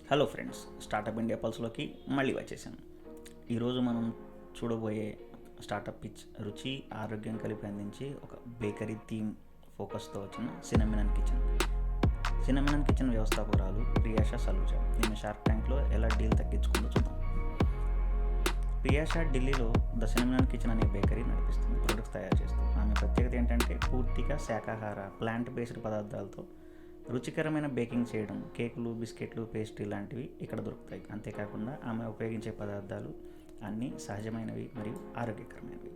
Hello friends, startup India పల్స్లోకి మళ్ళీ వచ్చేసాను. ఈరోజు మనం చూడబోయే స్టార్టప్ పిచ్ రుచి ఆరోగ్యం కలిపి అందించి ఒక బేకరీ థీమ్ ఫోకస్తో వచ్చిన సినమినన్ కిచెన్. సినమినన్ కిచెన్ వ్యవస్థాపకురాలు ప్రియాషా సలూజా నిన్న షార్క్ ట్యాంక్లో ఎలా డీల్ తగ్గించుకుందో చూద్దాం. ప్రియాషా ఢిల్లీలో ద సినమినన్ కిచెన్ అనే బేకరీ నడిపిస్తుంది, ప్రొడక్ట్స్ తయారు చేస్తూ. ఆమె ప్రత్యేకత ఏంటంటే పూర్తిగా శాకాహార ప్లాంట్ బేస్డ్ పదార్థాలతో రుచికరమైన బేకింగ్ చేయడం. కేకులు, బిస్కెట్లు, పేస్ట్రీ లాంటివి ఇక్కడ దొరుకుతాయి. అంతేకాకుండా ఆమె ఉపయోగించే పదార్థాలు అన్నీ సహజమైనవి మరియు ఆరోగ్యకరమైనవి.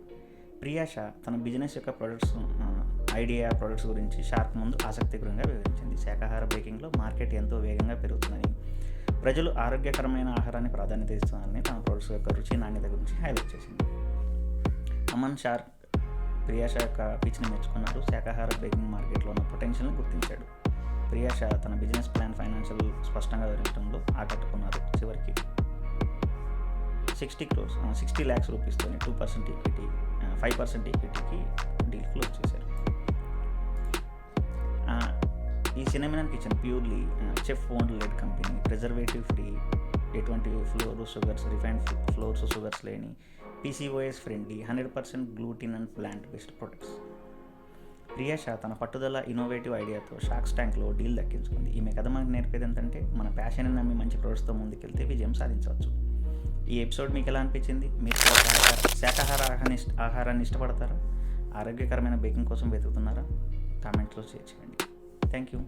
ప్రియాష తన బిజినెస్ యొక్క ప్రొడక్ట్స్ గురించి షార్క్ ముందు ఆసక్తికరంగా వివరించింది. శాకాహార బేకింగ్లో మార్కెట్ ఎంతో వేగంగా పెరుగుతుందని, ప్రజలు ఆరోగ్యకరమైన ఆహారాన్ని ప్రాధాన్యత ఇస్తున్నారని తన ప్రొడక్ట్స్ యొక్క రుచి నాణ్యత గురించి హైలైట్ చేసింది. అమన్ షార్క్ ప్రియాష యొక్క పిచ్ని మెచ్చుకున్నారు. శాకాహార బేకింగ్ మార్కెట్లో ఉన్న పొటెన్షియల్ని గుర్తించాడు. ప్రియాష తన బిజినెస్ ప్లాన్ ఫైనాన్షియల్ స్పష్టంగా వివరించడంలో ఆకట్టుకున్నారు. చివరికి 60 lakhs రూపీస్తోని 2% ఈక్విటీ 5% ఈక్విటీకి డీల్ క్లోజ్ చేశారు. ఈ సినమినన్ kitchen purely chef owned led company, preservative free, ఎటువంటి రిఫైన్డ్ ఫ్లోర్స్, షుగర్స్ లేని, PCOS friendly, 100% gluten and plant based products. Priyasha తన పట్టుదల, ఇన్నోవేటివ్ ఐడియాతో షార్క్ ట్యాంక్లో డీల్ దక్కించుకుంది. ఈమె కథ మనకు నేర్పేది ఏంటంటే మన ప్యాషన్ని నమ్మి మంచి ప్రొడక్ట్స్తో ముందుకెళ్తే విజయం సాధించవచ్చు. ఈ ఎపిసోడ్ మీకు ఎలా అనిపించింది? మీరు శాకాహార ఆహారాన్ని ఇష్టపడతారా? ఆరోగ్యకరమైన బేకింగ్ కోసం వెతుకుతున్నారా? కామెంట్స్లో షేర్ చేయండి. Thank you.